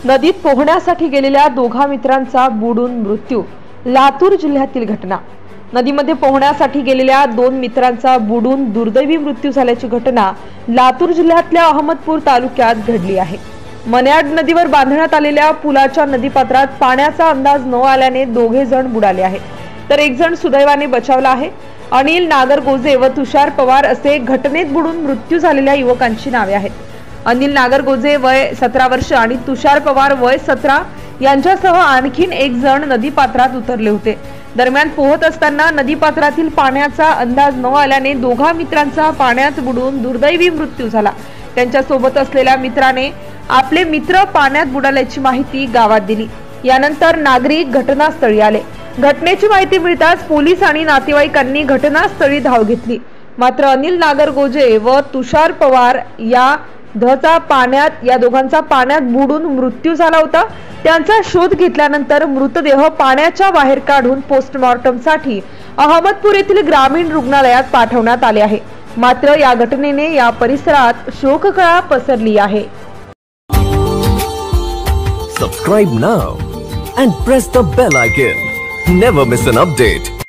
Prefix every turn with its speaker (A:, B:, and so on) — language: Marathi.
A: नदीत पोहण्यासाठी गेलेल्या दोघा मित्रांचा बुडून मृत्यू। लातूर जिल्ह्यातील घटना। नदीमध्ये पोहण्यासाठी गेलेल्या दोन मित्रांचा बुडून दुर्दैवी मृत्यू झाल्याची घटना लातूर जिल्ह्यातल्या अहमदपूर तालुक्यात घडली आहे। मन्याड नदीवर बांधण्यात आलेल्या पुलाच्या नदीपात्रात पाण्याचा अंदाज न आल्याने दोघे जण बुडाले आहेत, तर एक जण सुदैवाने बचावला आहे। अनिल नागरगोजे व तुषार पवार असे घटनेत बुडून मृत्यू झालेल्या युवकांची नावे आहेत। अनिल नागरगोजे वय 17 वर्ष आणि तुषार पवार वय 17 यांच्यासह आणखीन एक जण नदीपात्रात उतरले होते। दरम्यान पोहत असताना नदीपात्रातील पाण्याचा अंदाज न आल्याने दोघा मित्रांचा पाण्यात बुडून दुर्दैवी मृत्यू झाला। त्यांच्या सोबत असलेल्या मित्राने आपले मित्र पाण्यात बुडाल्याची माहिती गावात दिली। यानंतर नागरिक घटनास्थळी आले। घटनेची माहिती मिळताच पोलीस आणि नातेवाईकांनी घटनास्थळी धाव घेतली। मात्र अनिल नागरगोजे व तुषार पवार या दोघांचा पाण्यात बुडून मृत्यू झाला होता। त्यांचा शोध घेतल्यानंतर मृतदेह पाण्याच्या बाहेर काढून पोस्टमॉर्टमसाठी अहमदपूर येथील ग्रामीण रुग्णालयात पाठवण्यात आले आहे। मात्र या घटनेने या परिसरात शोककळा पसरली आहे।
B: Subscribe now and press the bell icon. Never miss an update.